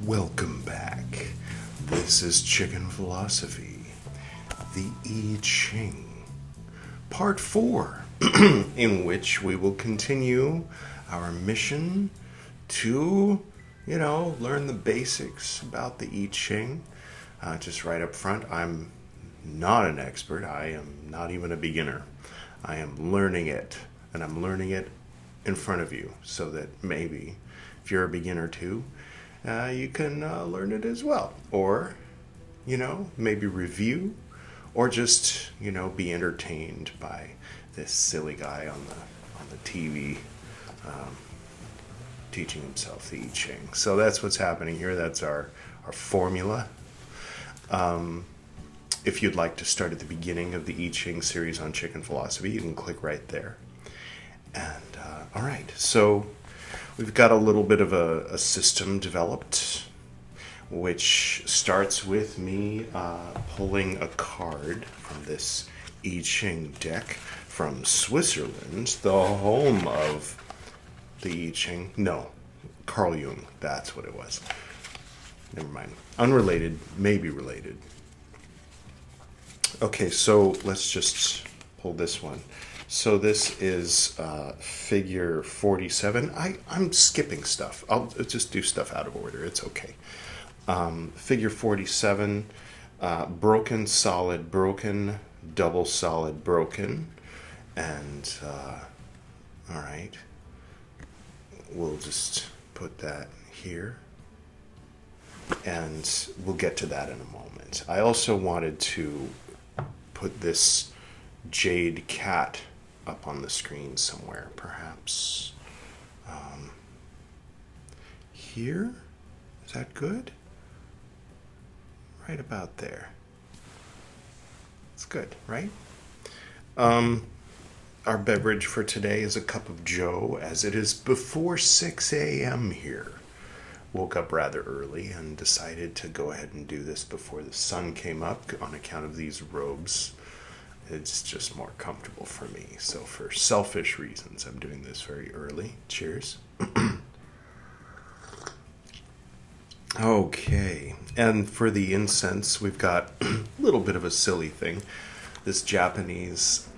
Welcome back. This is Chicken Philosophy, the I Ching, part 4, in which we will continue our mission to, learn the basics about the I Ching. Just right up front, I'm not an expert. I am not even a beginner. I am learning it, and I'm learning it in front of you, so that maybe if you're a beginner too, you can learn it as well. Or, maybe review, or just, be entertained by this silly guy on the TV teaching himself the I Ching. So that's what's happening here. That's our formula. If you'd like to start at the beginning of the I Ching series on Chicken Philosophy, you can click right there. And, all right, so we've got a little bit of a system developed, which starts with me pulling a card from this I Ching deck from Switzerland, the home of the I Ching. No, Carl Jung, that's what it was. Never mind. Unrelated, maybe related. Okay, so let's just pull this one. So this is figure 47. I'm skipping stuff. I'll just do stuff out of order. It's okay. Figure 47, broken, solid, broken, double, solid, broken. And, all right. We'll just put that here. And we'll get to that in a moment. I also wanted to put this jade cat up on the screen somewhere, perhaps here. Is that good? Right about there. It's good, right? Our beverage for today is a cup of joe, as it is before 6 a.m. here. Woke up rather early and decided to go ahead and do this before the sun came up on account of these robes. It's just more comfortable for me. So for selfish reasons, I'm doing this very early. Cheers. Okay. And for the incense, we've got a little bit of a silly thing. This Japanese,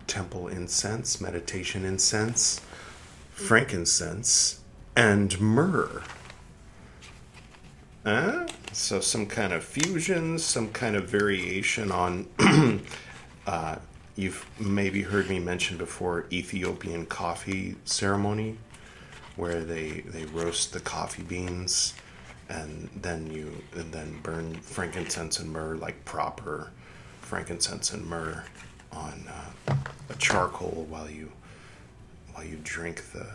temple incense, meditation incense, frankincense, and myrrh. So some kind of fusion, some kind of variation on, you've maybe heard me mention before, Ethiopian coffee ceremony, where they roast the coffee beans and then burn frankincense and myrrh, like proper frankincense and myrrh, on a charcoal while you drink the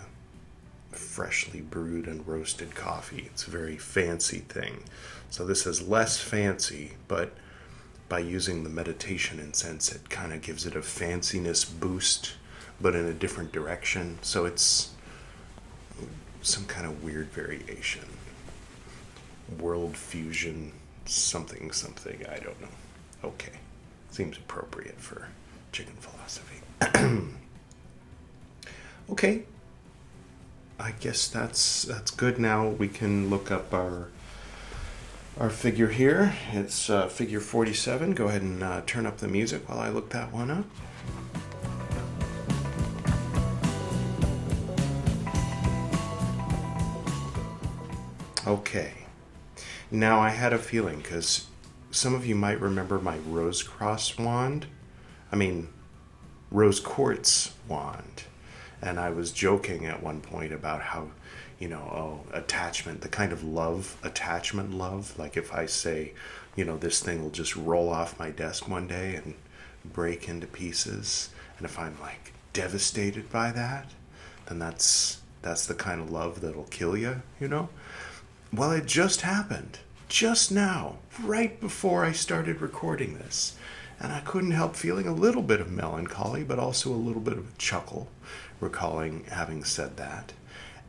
freshly brewed and roasted coffee. It's a very fancy thing. So this is less fancy, but by using the meditation incense, it kind of gives it a fanciness boost, but in a different direction. So it's some kind of weird variation. World fusion, something, I don't know. Okay. Seems appropriate for Chicken Philosophy. Okay. I guess that's good. Now we can look up our figure here. It's figure 47. Go ahead and turn up the music while I look that one up. Okay. Now I had a feeling, because some of you might remember my rose quartz wand. And I was joking at one point about how, attachment, the kind of attachment love. Like if I say, this thing will just roll off my desk one day and break into pieces. And if I'm like devastated by that, then that's the kind of love that'll kill you, Well, it just happened. Just now, right before I started recording this. And I couldn't help feeling a little bit of melancholy, but also a little bit of a chuckle, recalling having said that,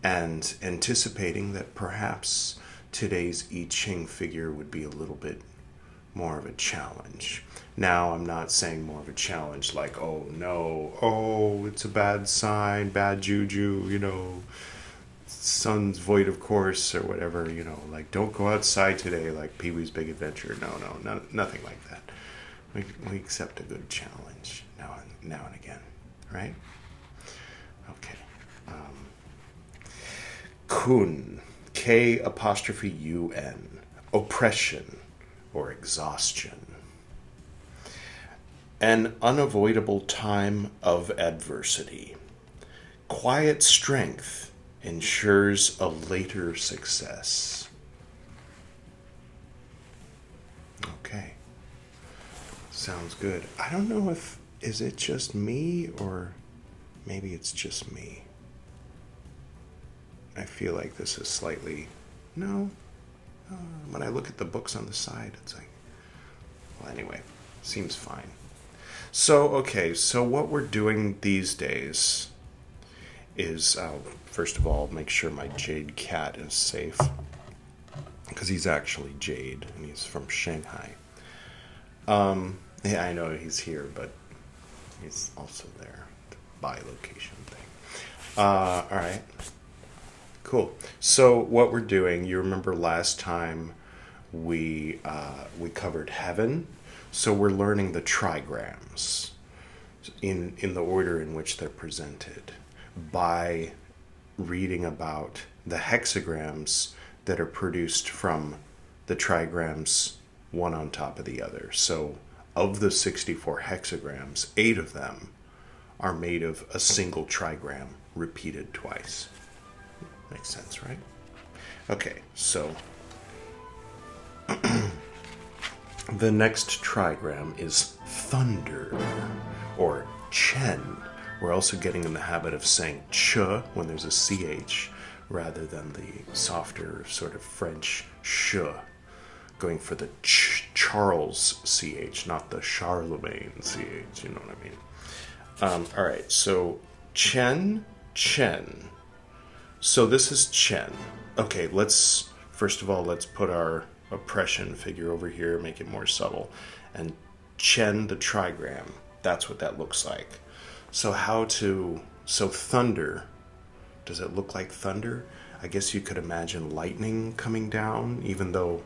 and anticipating that perhaps today's I Ching figure would be a little bit more of a challenge. Now, I'm not saying more of a challenge like, oh no, oh, it's a bad sign, bad juju, son's void of course or whatever, like don't go outside today, like Pee-wee's Big Adventure. No, nothing like that. We accept a good challenge now and again, right? Okay. Kun, K''UN, oppression or exhaustion. An unavoidable time of adversity. Quiet strength ensures a later success. Okay. Sounds good. I don't know is it just me or maybe it's just me. I feel like this is slightly... No. When I look at the books on the side, it's like... Well, anyway, seems fine. So, okay, so what we're doing these days is, first of all, make sure my jade cat is safe. Because he's actually jade, and he's from Shanghai. Yeah, I know he's here, but he's also there. The bi-location thing. Alright. Cool. So what we're doing, you remember last time we covered heaven, so we're learning the trigrams in the order in which they're presented by reading about the hexagrams that are produced from the trigrams one on top of the other. So of the 64 hexagrams, 8 of them are made of a single trigram repeated twice. Makes sense, right? Okay, so the next trigram is thunder, or chen. We're also getting in the habit of saying ch when there's a ch, rather than the softer sort of French sh, going for the Charles ch, not the Charlemagne ch, you know what I mean? Alright, so chen. So this is chen. Okay, first of all, let's put our oppression figure over here, make it more subtle. And chen, the trigram, that's what that looks like. So thunder, does it look like thunder? I guess you could imagine lightning coming down, even though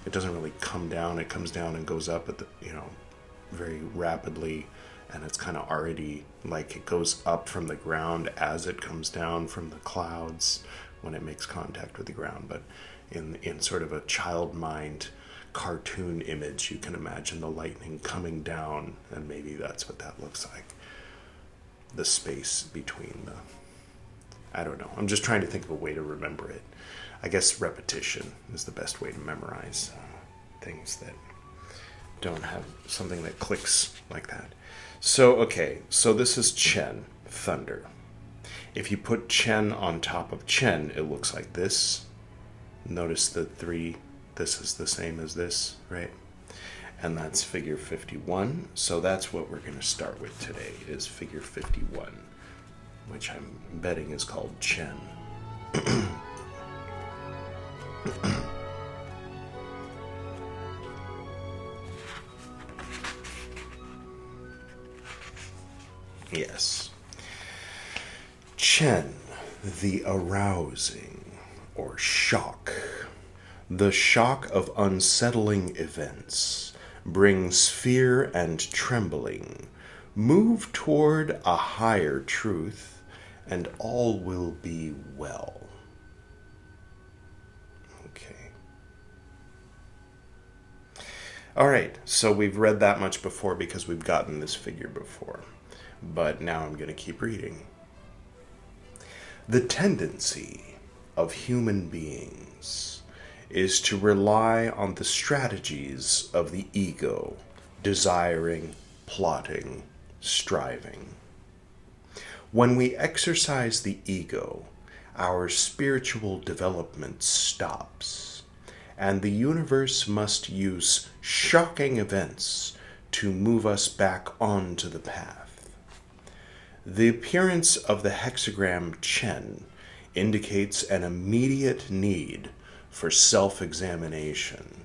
it doesn't really come down. It comes down and goes up at very rapidly, and it's kind of already like it goes up from the ground as it comes down from the clouds when it makes contact with the ground. But in sort of a child mind cartoon image, you can imagine the lightning coming down, and maybe that's what that looks like. The space between I don't know. I'm just trying to think of a way to remember it. I guess repetition is the best way to memorize things that don't have something that clicks like that. So, okay, so this is chen, thunder. If you put chen on top of chen, it looks like this. Notice the 3, this is the same as this, right? And that's figure 51. So that's what we're going to start with today, is figure 51, which I'm betting is called chen. Yes. Chen, the arousing or shock. The shock of unsettling events brings fear and trembling. Move toward a higher truth, and all will be well. Okay. All right, so we've read that much before because we've gotten this figure before. But now I'm going to keep reading. The tendency of human beings is to rely on the strategies of the ego, desiring, plotting, striving. When we exercise the ego, our spiritual development stops, and the universe must use shocking events to move us back onto the path. The appearance of the hexagram chen indicates an immediate need for self-examination.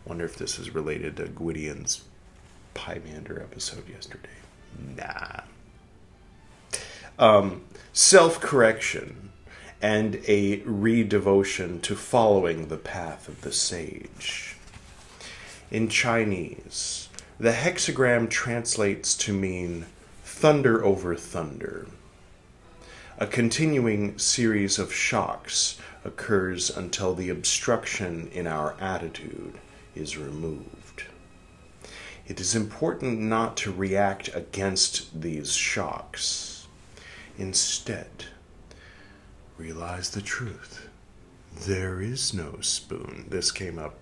Wonder if this is related to Gwydion's Pymander episode yesterday. Nah. Self-correction and a redevotion to following the path of the sage. In Chinese, the hexagram translates to mean thunder over thunder. A continuing series of shocks occurs until the obstruction in our attitude is removed. It is important not to react against these shocks. Instead, realize the truth. There is no spoon. This came up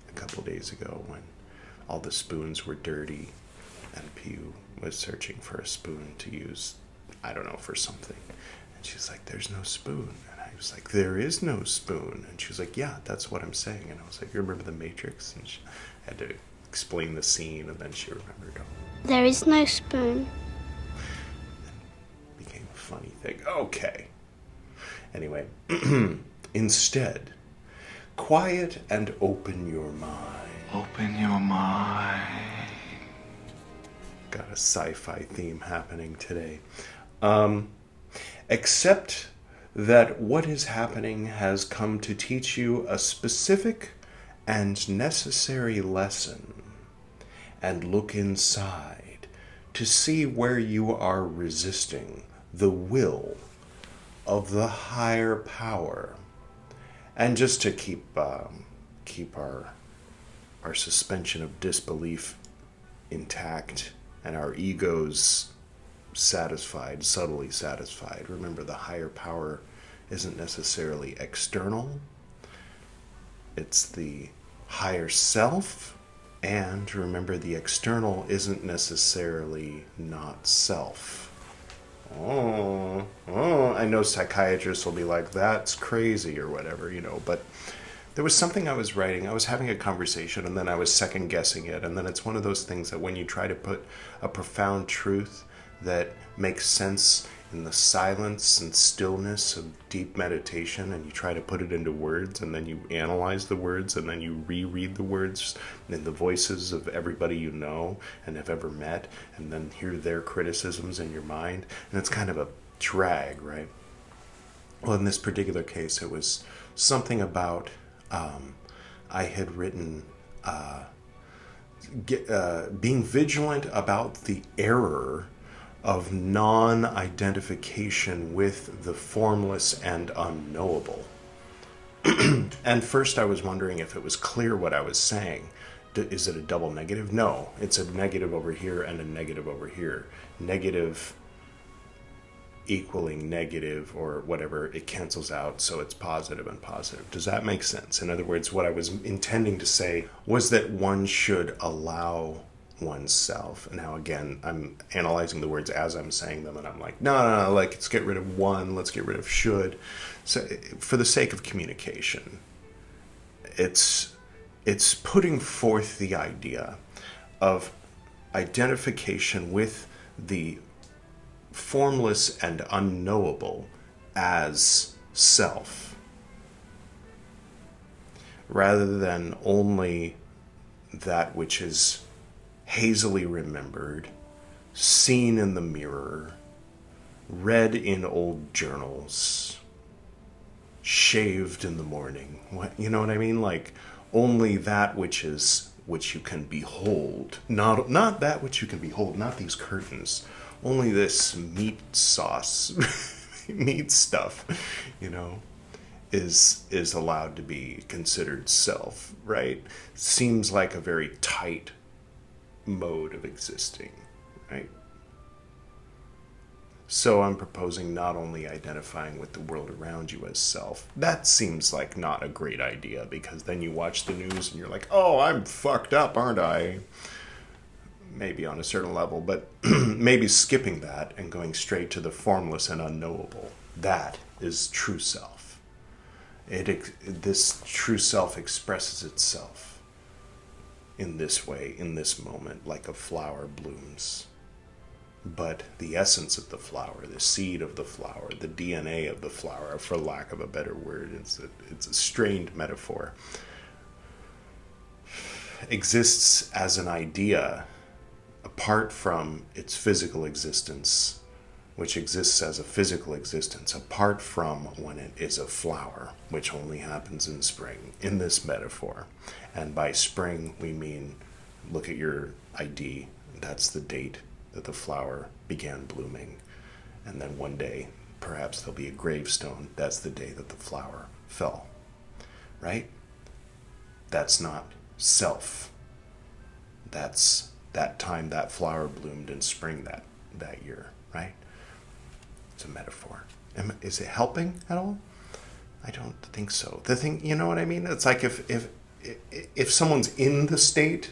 a couple days ago when all the spoons were dirty and Piu was searching for a spoon to use, I don't know, for something. And she's like, there's no spoon. And I was like, there is no spoon. And she was like, yeah, that's what I'm saying. And I was like, you remember The Matrix? And she had to explain the scene, and then she remembered. There is no spoon. It became a funny thing. Okay. Anyway, instead, quiet and open your mind. Open your mind. Got a sci-fi theme happening today. Accept that what is happening has come to teach you a specific and necessary lesson, and look inside to see where you are resisting the will of the higher power. And just to keep our suspension of disbelief intact and our egos satisfied, subtly satisfied. Remember, the higher power isn't necessarily external. It's the higher self. And remember, the external isn't necessarily not self. I know psychiatrists will be like, that's crazy or whatever, but there was something I was writing. I was having a conversation and then I was second guessing it. And then it's one of those things that when you try to put a profound truth that makes sense in the silence and stillness of deep meditation, and you try to put it into words, and then you analyze the words, and then you reread the words in the voices of everybody you know and have ever met, and then hear their criticisms in your mind, and it's kind of a drag, right? Well, in this particular case, it was something about I had written being vigilant about the error of non-identification with the formless and unknowable. And first I was wondering if it was clear what I was saying. Is it a double negative? No, it's a negative over here and a negative over here. Negative equaling negative or whatever, it cancels out, so it's positive and positive. Does that make sense? In other words, what I was intending to say was that one should allow oneself. And now again, I'm analyzing the words as I'm saying them, and I'm like, no, like, let's get rid of one, let's get rid of should. So for the sake of communication, it's putting forth the idea of identification with the formless and unknowable as self, rather than only that which is hazily remembered, seen in the mirror, read in old journals, shaved in the morning. You know what I mean? Like, only that which you can behold, not that which you can behold, not these curtains, only this meat sauce, meat stuff, is allowed to be considered self, right? Seems like a very tight mode of existing, right? So I'm proposing not only identifying with the world around you as self. That seems like not a great idea, because then you watch the news and you're like, oh, I'm fucked up, aren't I? Maybe on a certain level, but maybe skipping that and going straight to the formless and unknowable. That is true self. This true self expresses itself in this way, in this moment, like a flower blooms. But the essence of the flower, the seed of the flower, the DNA of the flower, for lack of a better word, it's a strained metaphor, exists as an idea apart from its physical existence which exists as a physical existence apart from when it is a flower, which only happens in spring, in this metaphor. And by spring, we mean, look at your ID, that's the date that the flower began blooming. And then one day, perhaps there'll be a gravestone, that's the day that the flower fell, right? That's not self. That's that time that flower bloomed in spring that year, right? It's a metaphor. Is it helping at all? I don't think so. The thing, you know what I mean? It's like if someone's in the state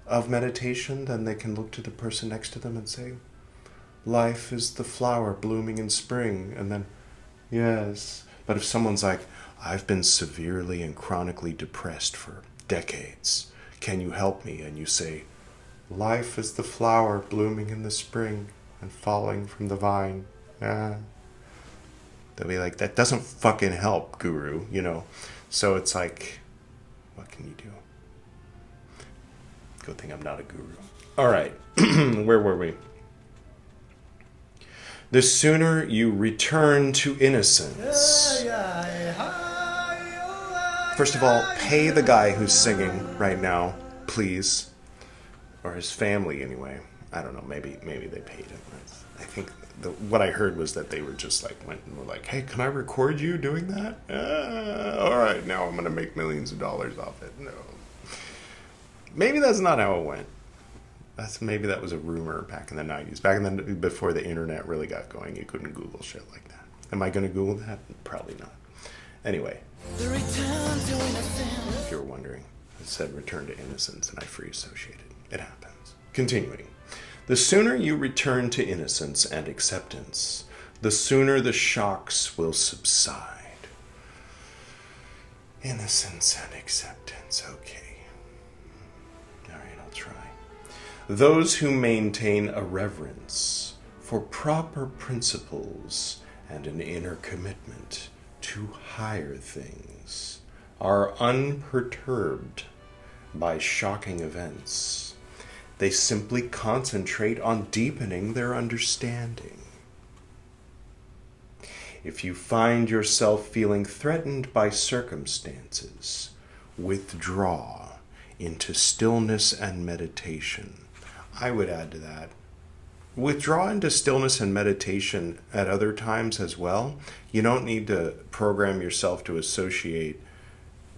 of meditation, then they can look to the person next to them and say, life is the flower blooming in spring. And then, yes. But if someone's like, I've been severely and chronically depressed for decades, can you help me? And you say, life is the flower blooming in the spring and falling from the vine. They'll be like, that doesn't fucking help, guru, you know. So it's like, what can you do? Good thing I'm not a guru. All right, where were we? The sooner you return to innocence. First of all, pay the guy who's singing right now, please. Or his family, anyway. I don't know, maybe they paid him. I think what I heard was that they were just like, went and were like, hey, can I record you doing that? All right, now I'm going to make millions of dollars off it. No. Maybe that's not how it went. Maybe that was a rumor back in the 90s. Back in the, before the internet really got going, you couldn't Google shit like that. Am I going to Google that? Probably not. Anyway. If you were wondering, it said return to innocence, and I free associated. It happens. Continuing. The sooner you return to innocence and acceptance, the sooner the shocks will subside. Innocence and acceptance. Okay. All right, I'll try. Those who maintain a reverence for proper principles and an inner commitment to higher things are unperturbed by shocking events. They simply concentrate on deepening their understanding. If you find yourself feeling threatened by circumstances, withdraw into stillness and meditation. I would add to that, withdraw into stillness and meditation at other times as well. You don't need to program yourself to associate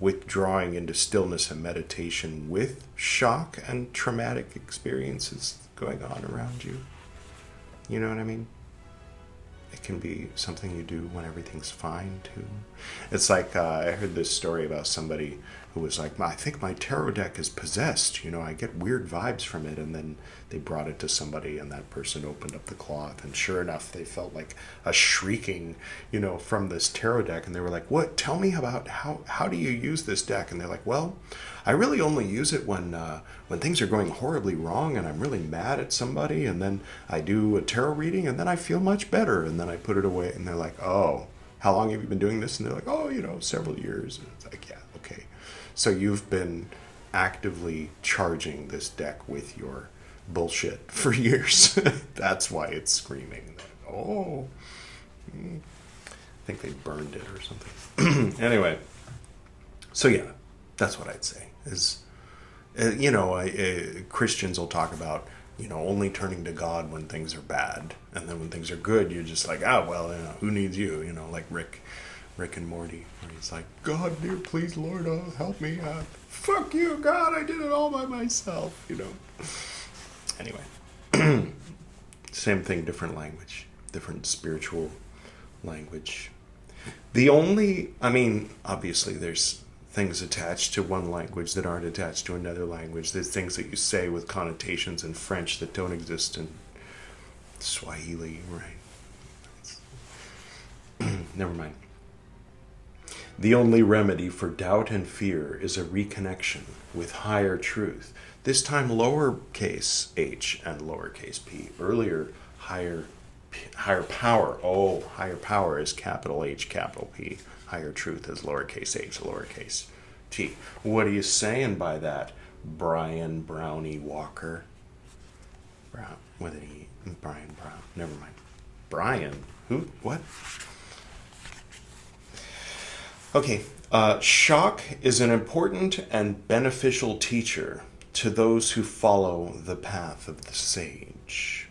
withdrawing into stillness and meditation with shock and traumatic experiences going on around you. You know what I mean? It can be something you do when everything's fine, too. It's like, I heard this story about somebody who was like, I think my tarot deck is possessed. You know, I get weird vibes from it. And then they brought it to somebody, and that person opened up the cloth. And sure enough, they felt like a shrieking, you know, from this tarot deck. And they were like, what? Tell me about how do you use this deck? And they're like, well, I really only use it when things are going horribly wrong and I'm really mad at somebody. And then I do a tarot reading, and then I feel much better. And then I put it away. And they're like, oh, how long have you been doing this? And they're like, oh, you know, several years. And it's like, yeah, okay. So you've been actively charging this deck with your bullshit for years. That's why it's screaming. Oh, I think they burned it or something. Anyway, so yeah, that's what I'd say is, you know, Christians will talk about, you know, only turning to God when things are bad. And then when things are good, you're just like, well, you know, who needs you? You know, like Rick and Morty, where he's like, God, dear, please, Lord, help me. Fuck you, God, I did it all by myself, you know. Anyway, same thing, different language, different spiritual language. Obviously there's things attached to one language that aren't attached to another language. There's things that you say with connotations in French that don't exist in Swahili, right? Never mind. The only remedy for doubt and fear is a reconnection with higher truth. This time lowercase h and lowercase p. Earlier, higher power. Oh, higher power is capital H, capital P. Higher truth is lowercase h, lowercase t. What are you saying by that, Brian Brownie Walker? Brown, with an E. Brian Brown. Never mind. Brian. Who? What? Okay. Shock is an important and beneficial teacher to those who follow the path of the sage.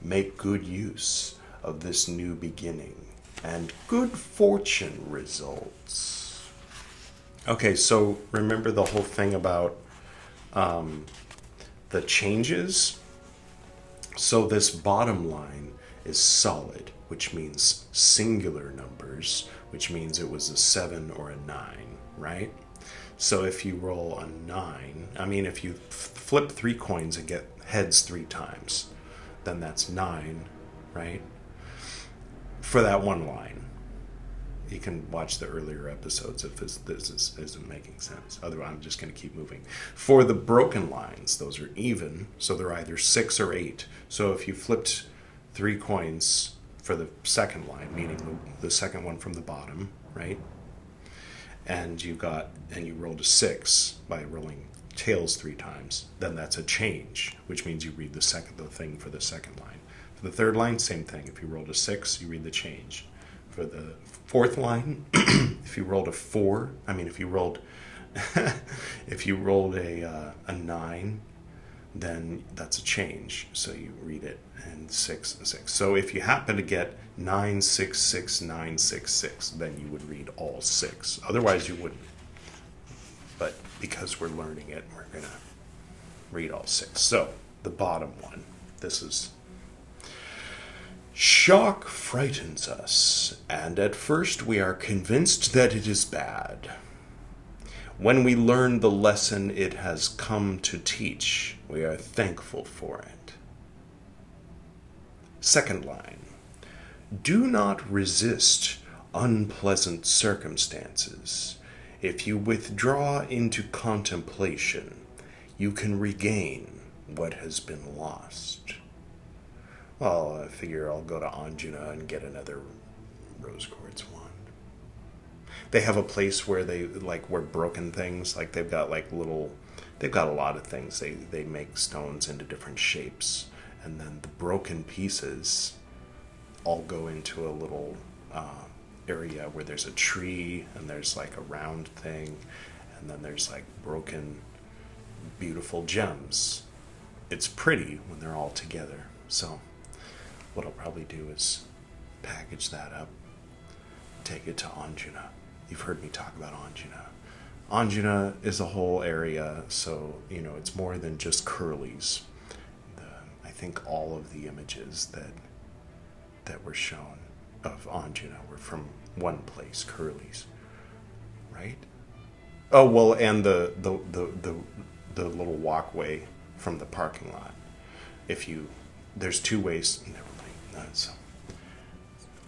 Make good use of this new beginning, and good fortune results. Okay, so remember the whole thing about the changes? So this bottom line is solid, which means singular numbers, which means it was a 7 or a 9, right? So if you roll a 9, if you flip 3 coins and get heads 3 times, then that's 9, right? For that one line. You can watch the earlier episodes if this isn't making sense. Otherwise, I'm just going to keep moving. For the broken lines, those are even, so they're either 6 or 8. So if you flipped 3 coins for the second line, meaning the second one from the bottom, right? And you rolled a 6 by rolling tails 3 times, then that's a change, which means you read the thing for the second line. For the third line, same thing. If you rolled a 6, you read the change. For the fourth line, if you rolled a 4, if you rolled a 9, then that's a change. So you read it, and 6. So if you happen to get 966 then you would read all 6. Otherwise, you wouldn't. But because we're learning it, we're gonna read all 6. So the bottom one. This is. Shock frightens us, and at first we are convinced that it is bad. When we learn the lesson it has come to teach, we are thankful for it. Second line. Do not resist unpleasant circumstances. If you withdraw into contemplation, you can regain what has been lost. Well, I figure I'll go to Anjuna and get another rose quartz wand. They have a place where where broken things, they've got a lot of things. They make stones into different shapes, and then the broken pieces all go into a little area where there's a tree, and there's a round thing, and then there's broken, beautiful gems. It's pretty when they're all together. So what I'll probably do is package that up, take it to Anjuna. You've heard me talk about Anjuna. Anjuna is a whole area, so, it's more than just curlies. I think all of the images that were shown of Anjuna were from one place, curlies, right? Oh, well, and the little walkway from the parking lot. There's 2 ways. Never mind. That's a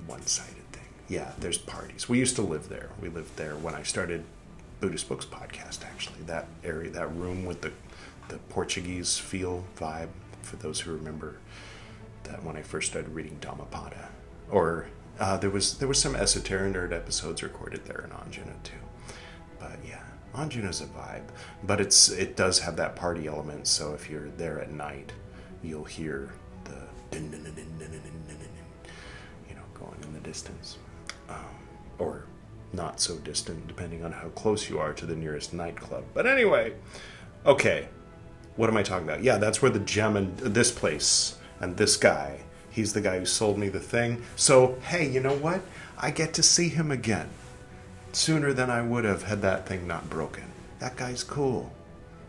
one-sided thing. Yeah, there's parties. We used to live there. We lived there when I started Buddhist Books podcast, actually. That area, that room with the Portuguese vibe, for those who remember that when I first started reading Dhammapada. Or there was some Esoteric Nerd episodes recorded there in Anjuna too. But yeah, Anjuna's a vibe. But it does have that party element, so if you're there at night, you'll hear the going in the distance, or not so distant, depending on how close you are to the nearest nightclub. But anyway, okay, what am I talking about? Yeah, that's where the gem and this place and this guy, he's the guy who sold me the thing. So hey, you know what? I get to see him again sooner than I would have had that thing not broken. That guy's cool.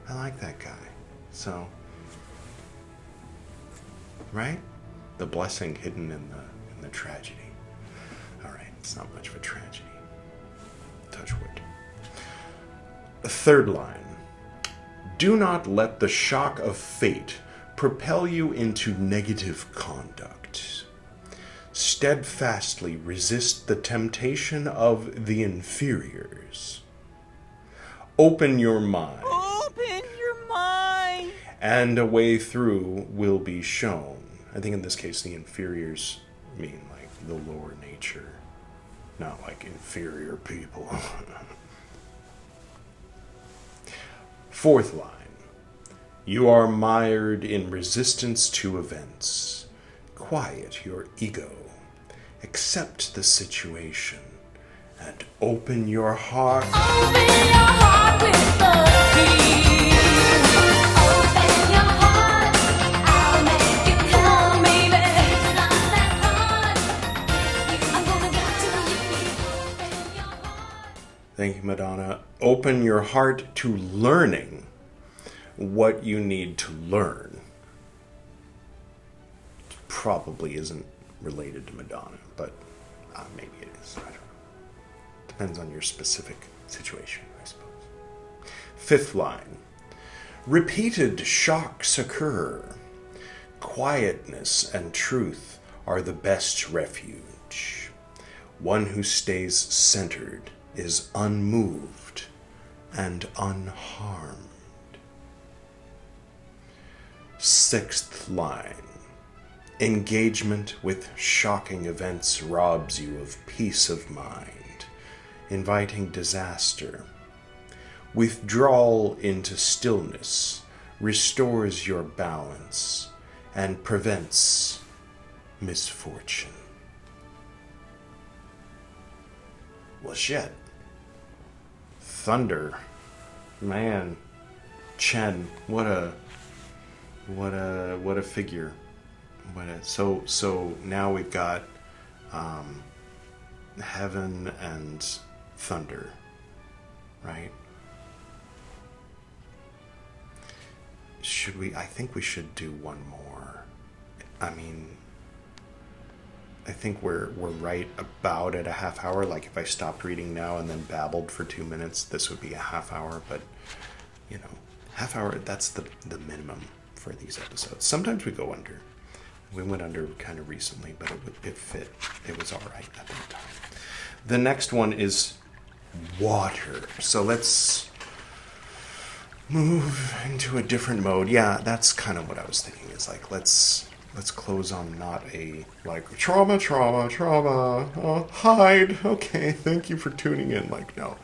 I like that guy. So, right? The blessing hidden in the tragedy. All right, it's not much of a tragedy. Touch wood. The third line. Do not let the shock of fate propel you into negative conduct. Steadfastly resist the temptation of the inferiors. Open your mind. Open your mind. And a way through will be shown. I think in this case the inferiors mean the lower nature, not inferior people. Fourth line. You are mired in resistance to events. quiet your ego, accept the situation, and open your heart. Open your heart with love, please. Open your heart, I'll make you come, baby. It's not that hard. I'm gonna get to you. Open your heart. Thank you, Madonna. Open your heart to learning what you need to learn. Probably isn't related to Madonna, but maybe it is. I don't know. Depends on your specific situation, I suppose. Fifth line. Repeated shocks occur. Quietness and truth are the best refuge. One who stays centered is unmoved and unharmed. Sixth line. Engagement with shocking events robs you of peace of mind, inviting disaster. Withdrawal into stillness restores your balance and prevents misfortune. Well, shit. Thunder. Man. Chen. What a figure. So now we've got heaven and thunder, right? Should we? I think we should do one more. I mean, I think we're right about at a half hour. Like if I stopped reading now and then babbled for 2 minutes, this would be a half hour. But you know, half hour, that's the minimum for these episodes. Sometimes we go under. We went under kind of recently, but it fit. It was all right at that time. The next one is water. So let's move into a different mode. Yeah, that's kind of what I was thinking. Is like let's close on not a like trauma. Hide. Okay, thank you for tuning in. Like no,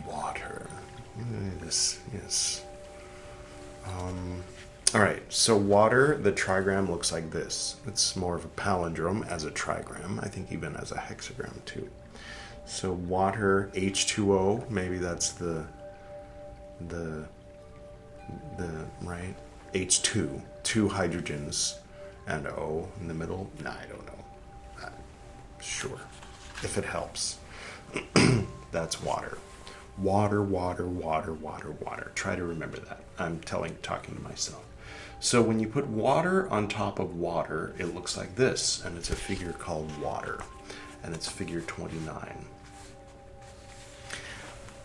water. Yes. All right, so water, the trigram looks like this. It's more of a palindrome as a trigram. I think even as a hexagram too. So water, H2O, maybe that's the right? H2, 2 hydrogens and O in the middle. Nah, I don't know. Sure, if it helps. That's water. Water. Try to remember that. I'm talking to myself. So when you put water on top of water, it looks like this, and it's a figure called water, and it's figure 29.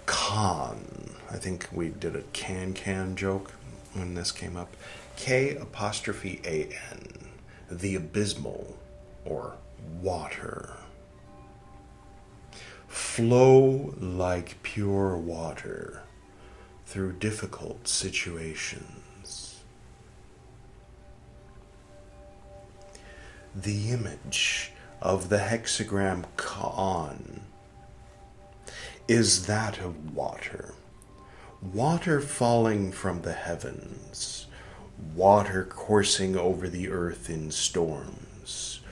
Khan. I think we did a can joke when this came up. K''AN, the abysmal, or water. Flow like pure water through difficult situations. The image of the hexagram Ka'an is that of water. Water falling from the heavens. Water coursing over the earth in storms.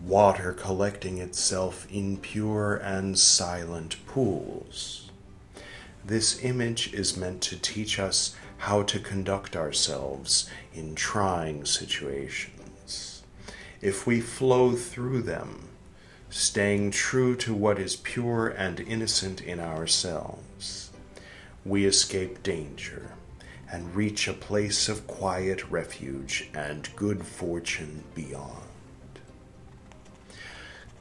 Water collecting itself in pure and silent pools. This image is meant to teach us how to conduct ourselves in trying situations. If we flow through them, staying true to what is pure and innocent in ourselves, we escape danger and reach a place of quiet refuge and good fortune beyond.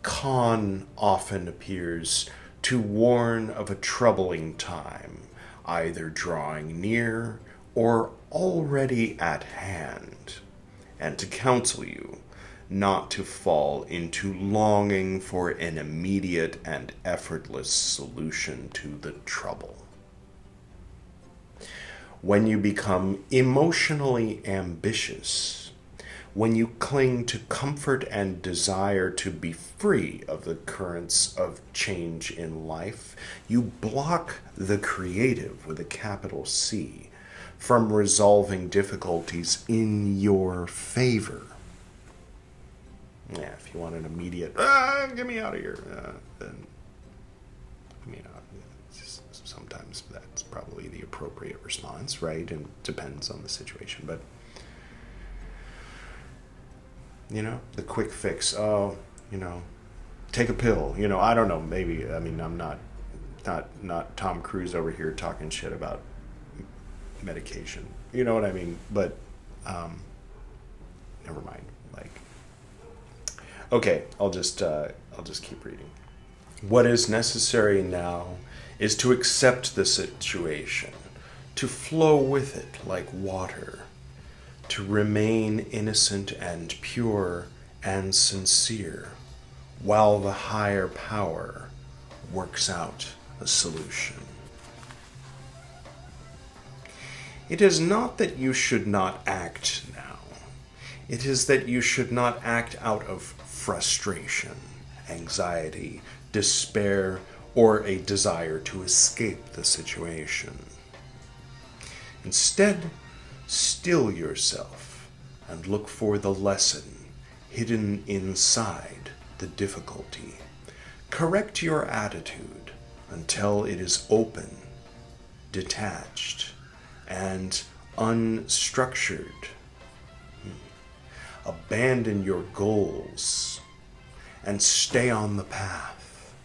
Khan often appears to warn of a troubling time, either drawing near or already at hand, and to counsel you not to fall into longing for an immediate and effortless solution to the trouble. When you become emotionally ambitious, when you cling to comfort and desire to be free of the currents of change in life, you block the creative with a capital C from resolving difficulties in your favor. Yeah, if you want an immediate, get me out of here, then, sometimes that's probably the appropriate response, right? And depends on the situation. But, the quick fix, take a pill, I don't know, maybe, I'm not Tom Cruise over here talking shit about medication, you know what I mean? But, never mind. Okay, I'll just keep reading. What is necessary now is to accept the situation, to flow with it like water, to remain innocent and pure and sincere, while the higher power works out a solution. It is not that you should not act now. It is that you should not act out of frustration, anxiety, despair, or a desire to escape the situation. Instead, still yourself and look for the lesson hidden inside the difficulty. Correct your attitude until it is open, detached, and unstructured. Abandon your goals and stay on the path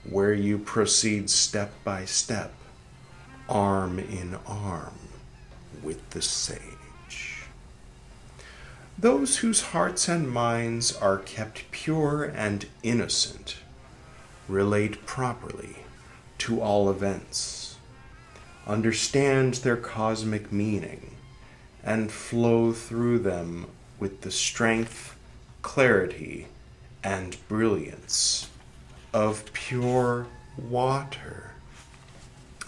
where you proceed step by step, arm in arm with the sage. Those whose hearts and minds are kept pure and innocent relate properly to all events, understand their cosmic meaning, and flow through them with the strength, clarity, and brilliance of pure water.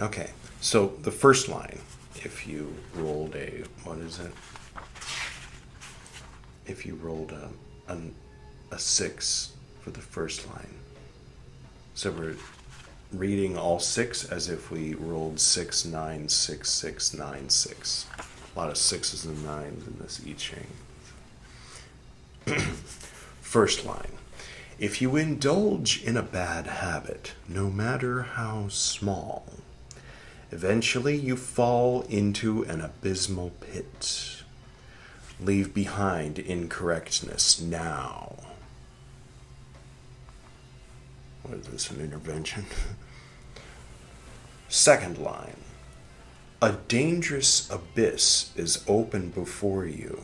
Okay, so the first line, if you rolled if you rolled a 6 for the first line. So we're reading all 6 as if we rolled 6, 9, 6, 6, 9, 6. A lot of 6s and 9s in this I Ching. First line. If you indulge in a bad habit, no matter how small, eventually you fall into an abysmal pit. Leave behind incorrectness now. What is this, an intervention? Second line. A dangerous abyss is open before you.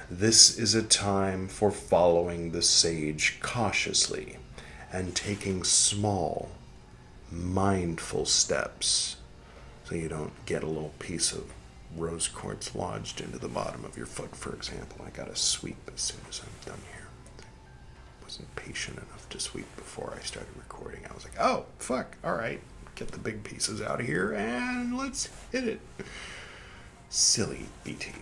This is a time for following the sage cautiously and taking small, mindful steps so you don't get a little piece of rose quartz lodged into the bottom of your foot, for example. I got to sweep as soon as I'm done here. I wasn't patient enough to sweep before I started recording. I was like, oh, fuck, all right. Get the big pieces out of here and let's hit it. Silly BT.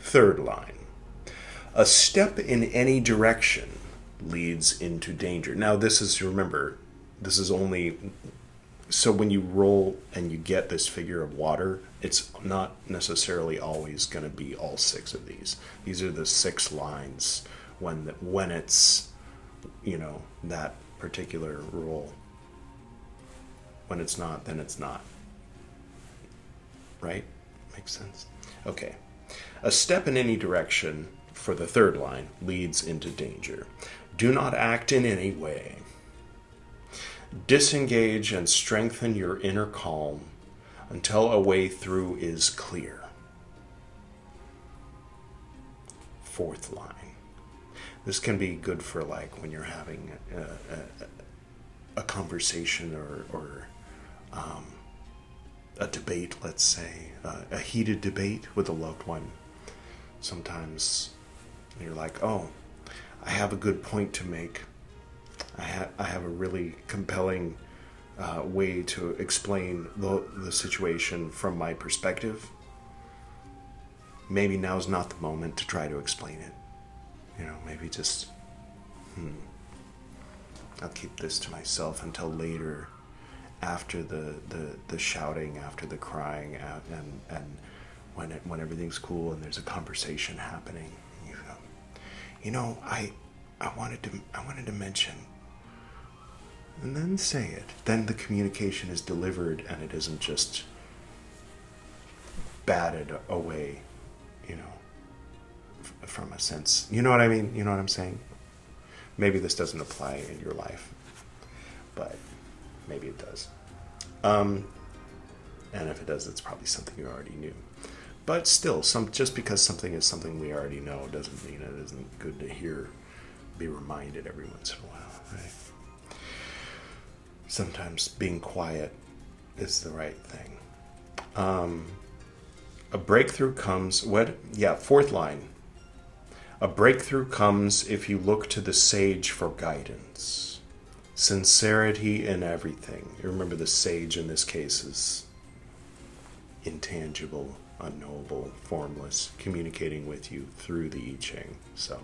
Third line. A step in any direction leads into danger. Now this is, remember, this is only, so when you roll and you get this figure of water, it's not necessarily always going to be all 6 of these. These are the 6 lines when it's, that particular roll. When it's not, then it's not. Right? Makes sense? Okay. A step in any direction for the third line leads into danger. Do not act in any way. Disengage and strengthen your inner calm until a way through is clear. Fourth line. This can be good for when you're having a conversation or a debate, let's say, a heated debate with a loved one. Sometimes you're like, oh, I have a good point to make. I have a really compelling way to explain the situation from my perspective. Maybe now's not the moment to try to explain it. Maybe just, I'll keep this to myself until later, after the shouting, after the crying, and when everything's cool and there's a conversation happening. I wanted to mention, and then say it. Then the communication is delivered, and it isn't just batted away, from a sense. You know what I mean? You know what I'm saying? Maybe this doesn't apply in your life, but maybe it does. And if it does, it's probably something you already knew. But still, just because something is something we already know doesn't mean it isn't good to be reminded every once in a while, right? Sometimes being quiet is the right thing. A breakthrough comes... fourth line. A breakthrough comes if you look to the sage for guidance. Sincerity in everything. You remember the sage in this case is intangible, unknowable, formless, communicating with you through the I Ching. So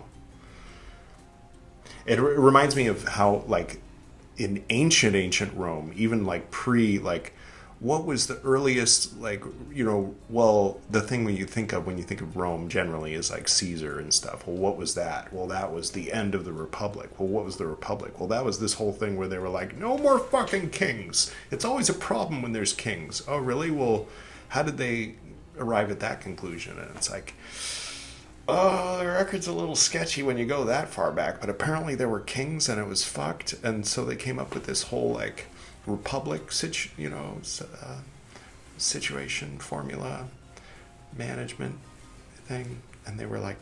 it reminds me of how, like, in ancient Rome, even like what was the earliest, the thing when you think of Rome generally is like Caesar and stuff. Well, what was that? Well, that was the end of the Republic. Well, what was the Republic? Well, that was this whole thing where they were like, no more fucking kings. It's always a problem when there's kings. Oh, really? Well, how did they arrive at that conclusion? And it's like, oh, the record's a little sketchy when you go that far back, but apparently there were kings and it was fucked, and so they came up with this whole, like, republic situation, formula, management thing, and they were like,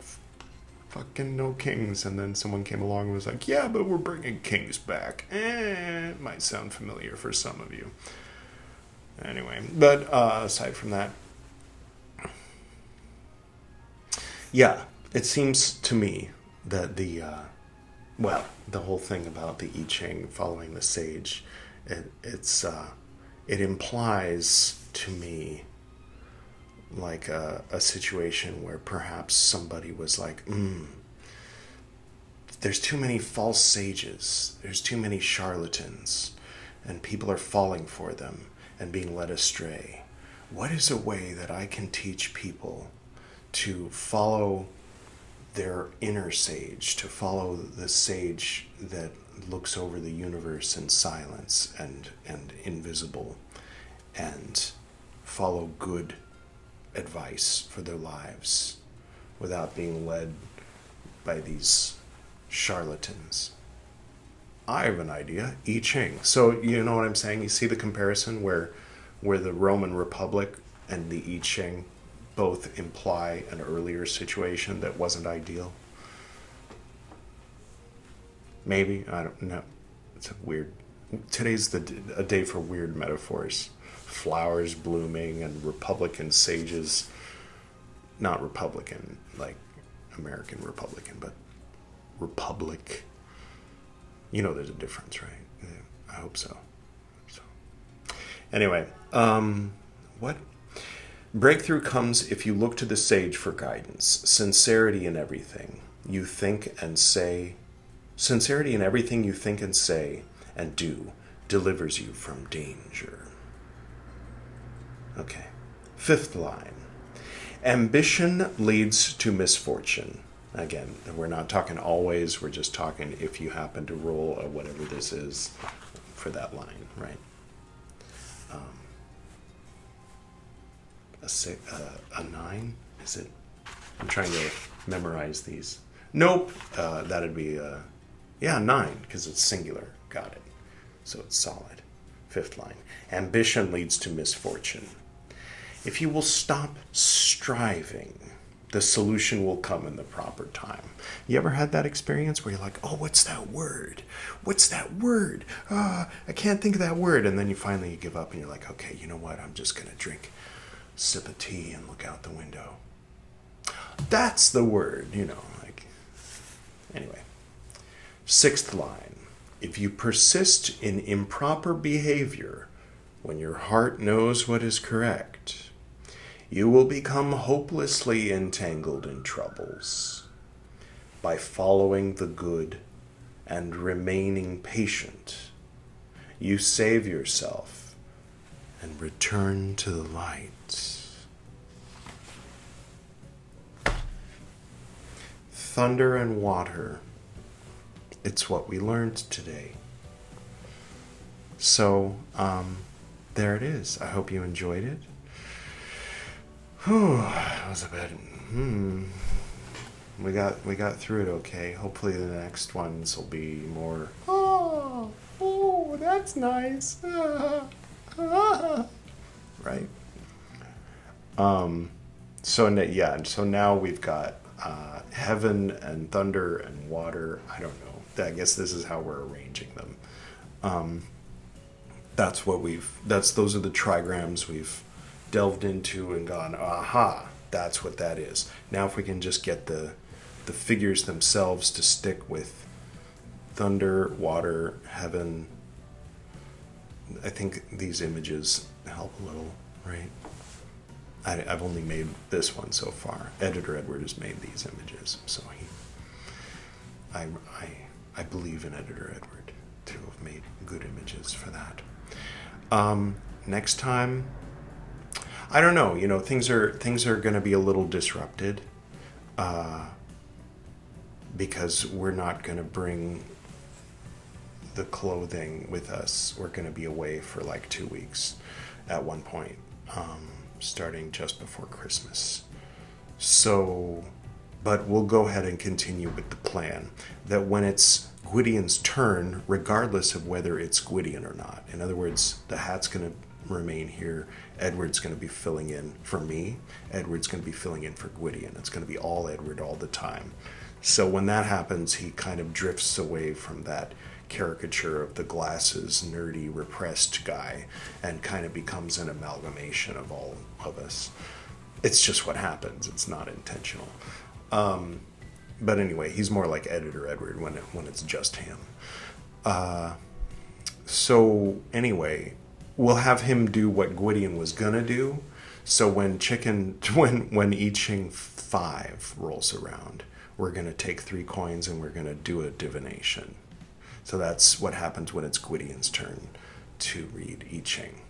fucking no kings, and then someone came along and was like, yeah, but we're bringing kings back. It might sound familiar for some of you. Anyway, but aside from that, yeah, it seems to me that the whole thing about the I Ching following the sage, it implies to me like a situation where perhaps somebody was like, there's too many false sages, there's too many charlatans, and people are falling for them and being led astray. What is a way that I can teach people to follow their inner sage, to follow the sage that looks over the universe in silence and invisible, and follow good advice for their lives without being led by these charlatans? I have an idea. I Ching. So you know what I'm saying? You see the comparison where the Roman Republic and the I Ching both imply an earlier situation that wasn't ideal? Maybe. I don't know. It's today's a day for weird metaphors. Flowers blooming and Republican sages. Not Republican, like American Republican, but Republic. You know there's a difference, right? Yeah, I hope so. Anyway, what? Breakthrough comes if you look to the sage for guidance. Sincerity in everything you think and say. Sincerity in everything you think and say and do delivers you from danger. Okay. Fifth line. Ambition leads to misfortune. Again, we're not talking always, we're just talking if you happen to roll a whatever this is for that line, right? A 9? Is it? I'm trying to memorize these. Nope. That'd be 9, because it's singular. Got it. So it's solid. Fifth line. Ambition leads to misfortune. If you will stop striving, the solution will come in the proper time. You ever had that experience where you're like, oh, what's that word? What's that word? I can't think of that word. And then you finally give up and you're like, okay, you know what? I'm just going to drink a sip of tea and look out the window. That's the word, Anyway. Sixth line. If you persist in improper behavior when your heart knows what is correct, you will become hopelessly entangled in troubles. By following the good and remaining patient, you save yourself and return to the light. thunder and water. It's what we learned today. So, there it is. I hope you enjoyed it. Whew, that was a bit... We got through it okay. Hopefully the next ones will be more... Oh, that's nice. Right? So now we've got heaven and thunder and water. I don't know. I guess this is how we're arranging them. Those are the trigrams we've delved into and gone, aha, that's what that is. Now if we can just get the figures themselves to stick with thunder, water, heaven, I think these images help a little, right? I've only made this one so far. Editor Edward has made these images, so I believe in Editor Edward to have made good images for that. Next time, I don't know. Things are going to be a little disrupted because we're not going to bring the clothing with us. We're going to be away for like 2 weeks at one point. Starting just before Christmas. So, but we'll go ahead and continue with the plan that when it's Gwydion's turn, regardless of whether it's Gwydion or not, in other words, the hat's going to remain here, Edward's going to be filling in for me, Edward's going to be filling in for Gwydion. It's going to be all Edward all the time. So when that happens, he kind of drifts away from that caricature of the glasses, nerdy, repressed guy and kind of becomes an amalgamation of all of us. It's just what happens. It's not intentional. But anyway, he's more like Editor Edward when it's just him. So anyway, we'll have him do what Gwydion was gonna do. So when I Ching 5 rolls around, we're gonna take 3 coins and we're gonna do a divination. So that's what happens when it's Gwydion's turn to read I Ching,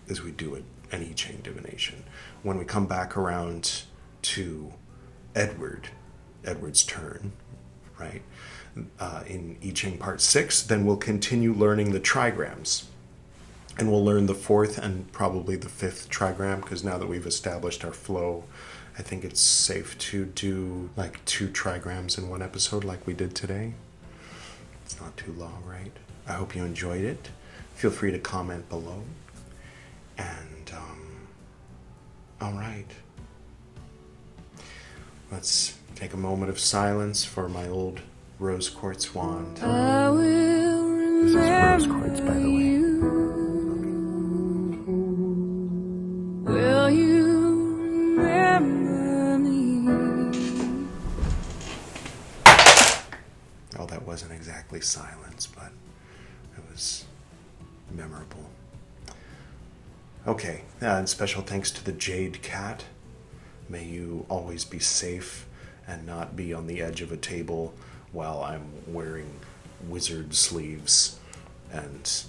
is we do an I Ching divination. When we come back around to Edward's turn, right, in I Ching Part 6, then we'll continue learning the trigrams. And we'll learn the 4th and probably the 5th trigram, because now that we've established our flow, I think it's safe to do like 2 trigrams in one episode like we did today. It's not too long, right? I hope you enjoyed it. Feel free to comment below. And, all right. Let's take a moment of silence for my old rose quartz wand. This is rose quartz, by the way. Will you remember me? Oh, that wasn't exactly silence, but it was memorable. Okay, and special thanks to the Jade Cat. May you always be safe and not be on the edge of a table while I'm wearing wizard sleeves and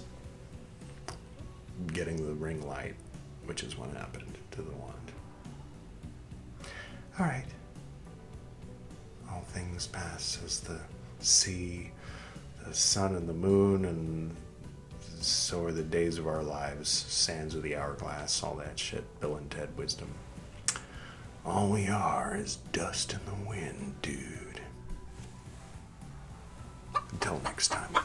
getting the ring light, which is what happened to the wand. All right. All things pass as the sea, the sun and the moon, and so are the days of our lives, sands of the hourglass, all that shit, Bill and Ted wisdom. All we are is dust in the wind, dude. Until next time.